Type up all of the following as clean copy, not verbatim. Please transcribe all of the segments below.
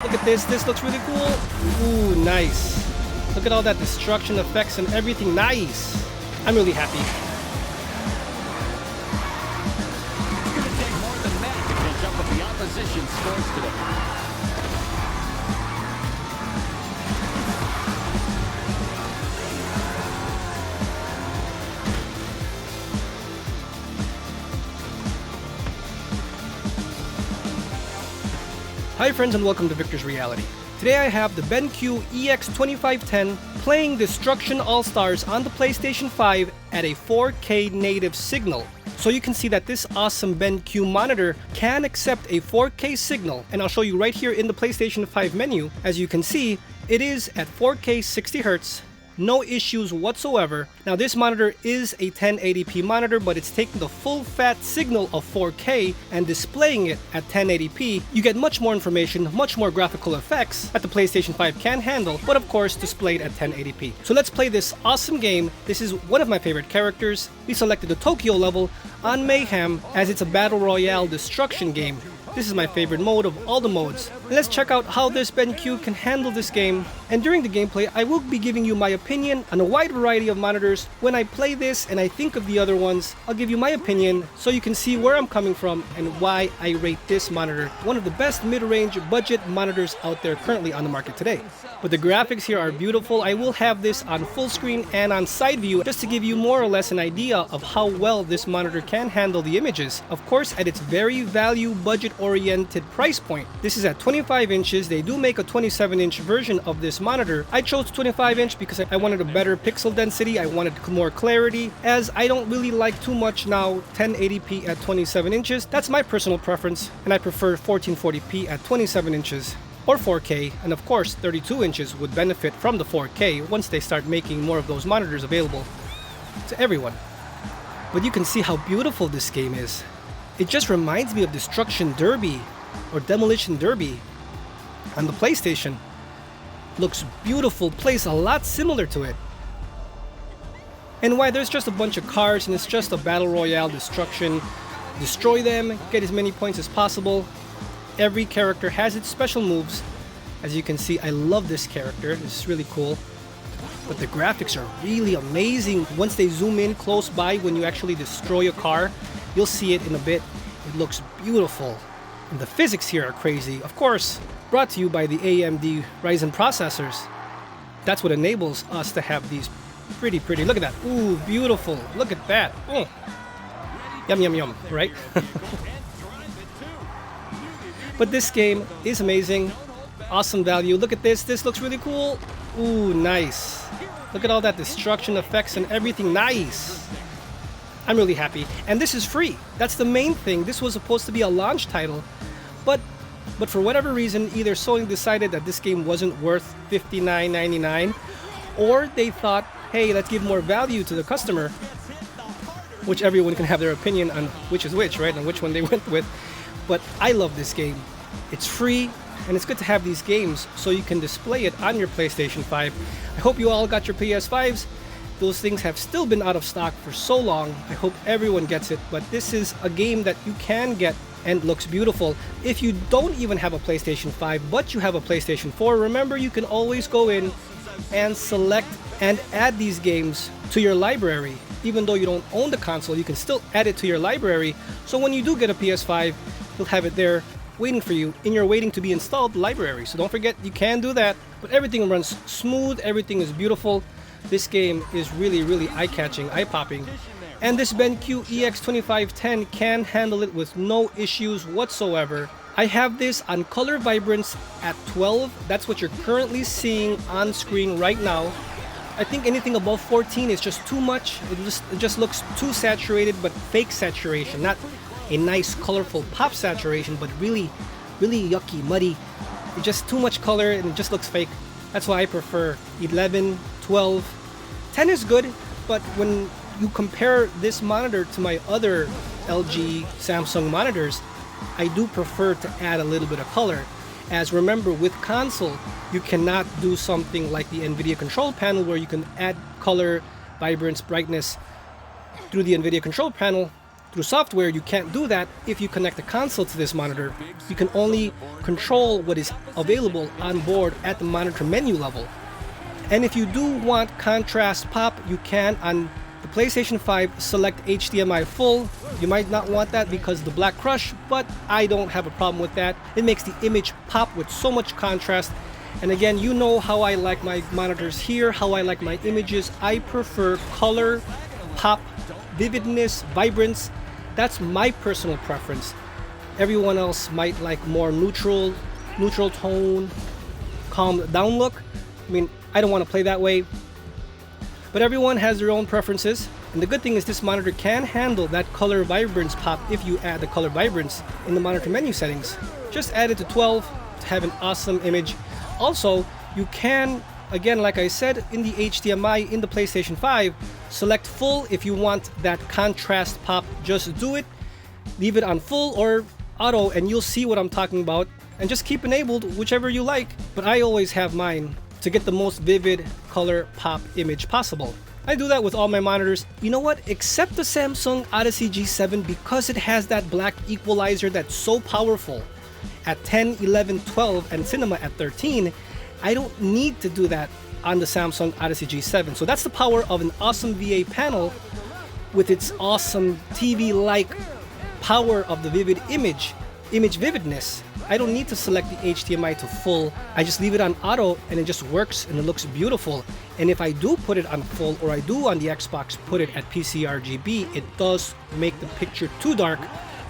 Look at this looks really cool. Ooh, nice. Look at all that destruction effects and everything, nice. I'm really happy. It's going to take more than that to catch up with the opposition's scores today. Hi friends and welcome to Viktors Reality. Today I have the BenQ EX2510 playing Destruction All-Stars on the PlayStation 5 at a 4K native signal. So you can see that this awesome BenQ monitor can accept a 4K signal, and I'll show you right here in the PlayStation 5 menu. As you can see, it is at 4K 60Hz. No issues whatsoever. Now this monitor is a 1080p monitor, but it's taking the full fat signal of 4K and displaying it at 1080p. You get much more information, much more graphical effects that the PlayStation 5 can handle, but of course displayed at 1080p. So let's play this awesome game. This is one of my favorite characters. We selected the Tokyo level on Mayhem as it's a battle royale destruction game. This is my favorite mode of all the modes. And let's check out how this BenQ can handle this game. And during the gameplay, I will be giving you my opinion on a wide variety of monitors. When I play this and I think of the other ones, I'll give you my opinion so you can see where I'm coming from and why I rate this monitor one of the best mid-range budget monitors out there currently on the market today. But the graphics here are beautiful. I will have this on full screen and on side view just to give you more or less an idea of how well this monitor can handle the images. Of course, at its very value budget oriented price point. This is at 25 inches. They do make a 27-inch version of this monitor. I chose 25 inch because I wanted a better pixel density. I wanted more clarity, as I don't really like too much now 1080p at 27 inches. That's my personal preference, and I prefer 1440p at 27 inches. Or 4K, and of course 32 inches would benefit from the 4K once they start making more of those monitors available to everyone. But you can see how beautiful this game is. It just reminds me of Destruction Derby or Demolition Derby on the PlayStation. Looks beautiful, plays a lot similar to it. And why there's just a bunch of cars and it's just a battle royale destruction. Destroy them, get as many points as possible. Every character has its special moves. As you can see, I love this character. This is really cool. But the graphics are really amazing. Once they zoom in close by when you actually destroy a car, you'll see it in a bit. It looks beautiful. And the physics here are crazy. Of course, brought to you by the AMD Ryzen processors. That's what enables us to have these pretty, look at that. Ooh, beautiful. Look at that. Mm. Yum, yum, yum, right? But this game is amazing. Awesome value. Look at this. This looks really cool. Ooh, nice. Look at all that destruction effects and everything. Nice. I'm really happy. And this is free. That's the main thing. This was supposed to be a launch title. But for whatever reason, either Sony decided that this game wasn't worth $59.99, or they thought, hey, let's give more value to the customer. Which everyone can have their opinion on which is which, right? And which one they went with. But I love this game. It's free, and it's good to have these games so you can display it on your PlayStation 5. I hope you all got your PS5s. Those things have still been out of stock for so long. I hope everyone gets it, but this is a game that you can get and looks beautiful. If you don't even have a PlayStation 5, but you have a PlayStation 4, remember you can always go in and select and add these games to your library. Even though you don't own the console, you can still add it to your library. So when you do get a PS5, you'll have it there waiting for you in your waiting to be installed library. So don't forget, you can do that. But everything runs smooth, everything is beautiful. This game is really eye-catching, eye-popping. And this BenQ EX2510 can handle it with no issues whatsoever. I have this on color vibrance at 12. That's what you're currently seeing on screen right now. I think anything above 14 is just too much. It just looks too saturated, but fake saturation. Not a nice colorful pop saturation, but really yucky, muddy. It's just too much color and it just looks fake. That's why I prefer 11, 12. 10 is good, but when you compare this monitor to my other LG, Samsung monitors, I do prefer to add a little bit of color. As remember, with console, you cannot do something like the NVIDIA control panel where you can add color, vibrance, brightness through the NVIDIA control panel Through software, you can't do that if you connect the console to this monitor. You can only control what is available on board at the monitor menu level. And if you do want contrast pop, you can on the PlayStation 5 select HDMI full. You might not want that because of the black crush, but I don't have a problem with that. It makes the image pop with so much contrast. And again, you know how I like my monitors here, how I like my images. I prefer color, pop, vividness, vibrance. That's my personal preference. Everyone else might like more neutral tone, calm down look. I mean, I don't want to play that way. But everyone has their own preferences. And the good thing is this monitor can handle that color vibrance pop if you add the color vibrance in the monitor menu settings. Just add it to 12 to have an awesome image. Also, you can, again, like I said, in the HDMI in the PlayStation 5, select full if you want that contrast pop. Just do it. Leave it on full or auto and you'll see what I'm talking about. And just keep enabled whichever you like. But I always have mine to get the most vivid color pop image possible. I do that with all my monitors. You know what? Except the Samsung Odyssey G7, because it has that black equalizer that's so powerful at 10, 11, 12, and cinema at 13, I don't need to do that on the Samsung Odyssey G7. So that's the power of an awesome VA panel with its awesome TV-like power of the vivid image vividness. I don't need to select the HDMI to full. I just leave it on auto and it just works and it looks beautiful. And if I do put it on full, or I do on the Xbox put it at sRGB, it does make the picture too dark,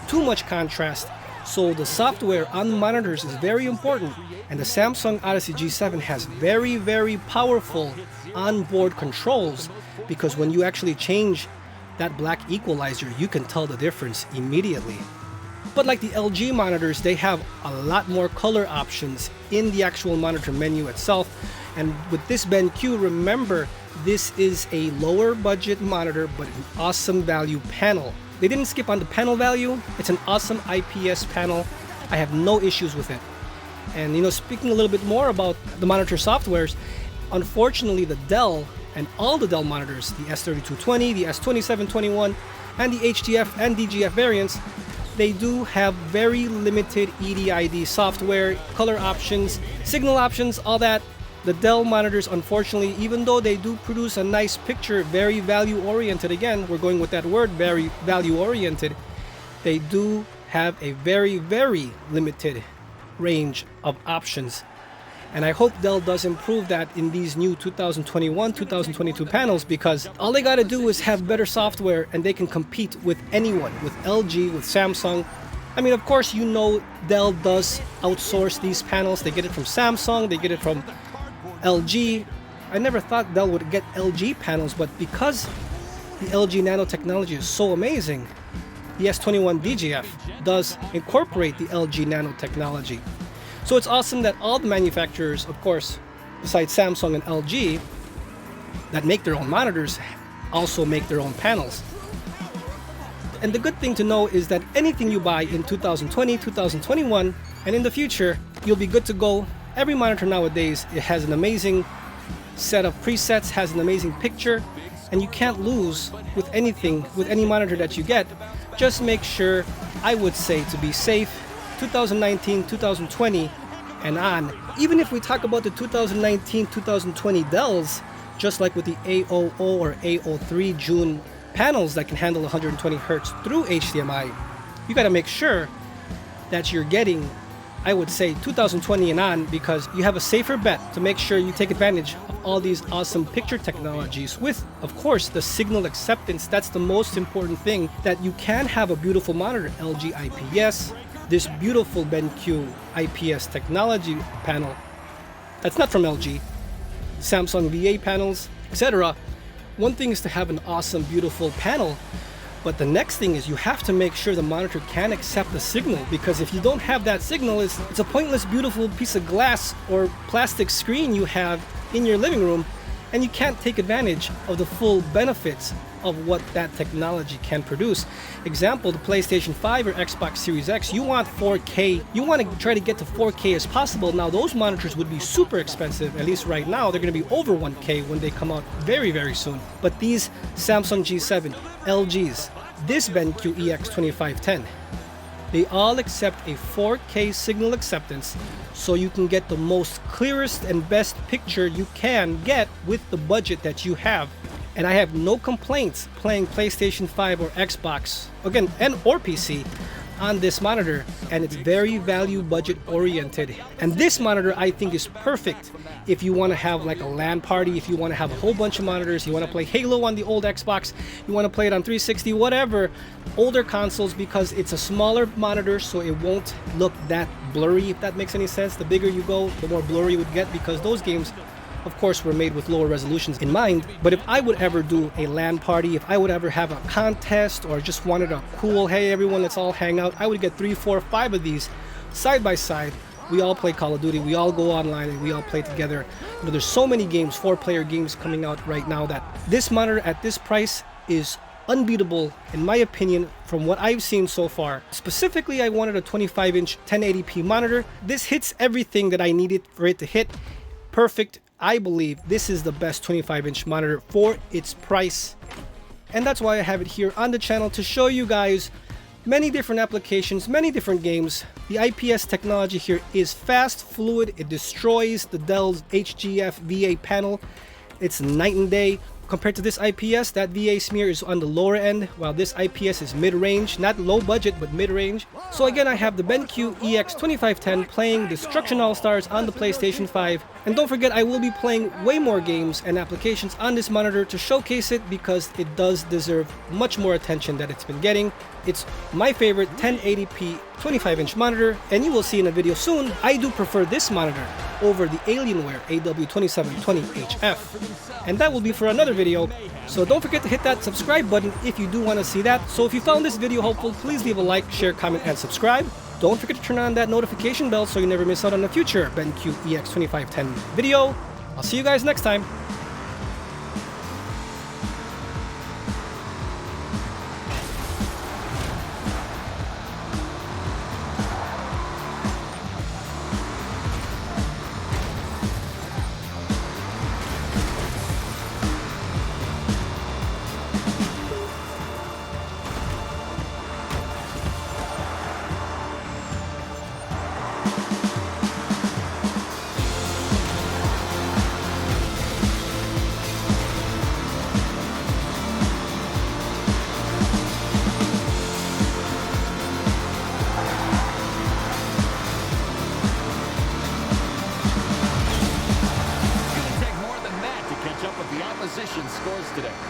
too much contrast. So the software on the monitors is very important, and the Samsung Odyssey G7 has very, very powerful onboard controls, because when you actually change that black equalizer, you can tell the difference immediately. But like the LG monitors, they have a lot more color options in the actual monitor menu itself. And with this BenQ, remember, this is a lower budget monitor, but an awesome value panel. They didn't skip on the panel value. It's an awesome IPS panel. I have no issues with it. And you know, speaking a little bit more about the monitor softwares, unfortunately the Dell and all the Dell monitors, the S3220, the S2721, and the HDF and DGF variants, they do have very limited EDID software, color options, signal options, all that. The Dell monitors, unfortunately, even though they do produce a nice picture, very value-oriented, again, we're going with that word, very value-oriented, they do have a very, very limited range of options. And I hope Dell does improve that in these new 2021, 2022 panels, because all they gotta do is have better software and they can compete with anyone, with LG, with Samsung. I mean, of course, you know Dell does outsource these panels. They get it from Samsung, they get it from LG. I never thought Dell would get LG panels, but because the LG nanotechnology is so amazing, the S21 DGF does incorporate the LG nanotechnology. So it's awesome that all the manufacturers, of course, besides Samsung and LG, that make their own monitors, also make their own panels. And the good thing to know is that anything you buy in 2020, 2021, and in the future, you'll be good to go. Every monitor nowadays, it has an amazing set of presets, has an amazing picture, and you can't lose with anything, with any monitor that you get. Just make sure, I would say, to be safe, 2019, 2020, and on. Even if we talk about the 2019, 2020 Dells, just like with the AOO or AO3 June panels that can handle 120 Hz through HDMI, you gotta make sure that you're getting, I would say, 2020 and on, because you have a safer bet to make sure you take advantage of all these awesome picture technologies with, of course, the signal acceptance. That's the most important thing, that you can have a beautiful monitor, LG IPS, this beautiful BenQ IPS technology panel that's not from LG, Samsung VA panels, etc. One thing is to have an awesome, beautiful panel, but the next thing is you have to make sure the monitor can accept the signal, because if you don't have that signal, it's a pointless, beautiful piece of glass or plastic screen you have in your living room, and you can't take advantage of the full benefits of what that technology can produce. Example, the PlayStation 5 or Xbox Series X, you want 4K, you want to try to get to 4K as possible. Now those monitors would be super expensive, at least right now. They're going to be over 1K when they come out very, very soon. But these Samsung G7, LGs, this BenQ EX2510. They all accept a 4K signal acceptance, so you can get the most clearest and best picture you can get with the budget that you have. And I have no complaints playing PlayStation 5 or Xbox, again, or PC on this monitor, and it's very value budget oriented. And this monitor I think is perfect if you want to have like a LAN party, if you want to have a whole bunch of monitors, you want to play Halo on the old Xbox, you want to play it on 360, whatever, older consoles, because it's a smaller monitor so it won't look that blurry, if that makes any sense. The bigger you go, the more blurry it would get, because those games of course were made with lower resolutions in mind. But if I would ever do a LAN party, if I would ever have a contest, or just wanted a cool, hey everyone, let's all hang out, I would get 3, 4, 5 of these side by side. We all play Call of Duty, we all go online, and we all play together. You know, there's so many games, 4-player games coming out right now, that this monitor at this price is unbeatable in my opinion from what I've seen so far. Specifically, I wanted a 25-inch 1080p monitor. This hits everything that I needed for it to hit. Perfect. I believe this is the best 25-inch monitor for its price, and that's why I have it here on the channel to show you guys many different applications, many different games. The IPS technology here is fast, fluid, it destroys the Dell's HGF VA panel. It's night and day. Compared to this IPS, that VA smear is on the lower end, while this IPS is mid-range, not low budget, but mid-range. So again, I have the BenQ EX2510 playing Destruction All-Stars on the PlayStation 5. And don't forget, I will be playing way more games and applications on this monitor to showcase it, because it does deserve much more attention that it's been getting. It's my favorite 1080p 25-inch monitor, and you will see in a video soon, I do prefer this monitor over the Alienware AW2720HF. And that will be for another video, so don't forget to hit that subscribe button if you do want to see that. So if you found this video helpful, please leave a like, share, comment, and subscribe. Don't forget to turn on that notification bell so you never miss out on a future BenQ EX2510 video. I'll see you guys next time. Scores today.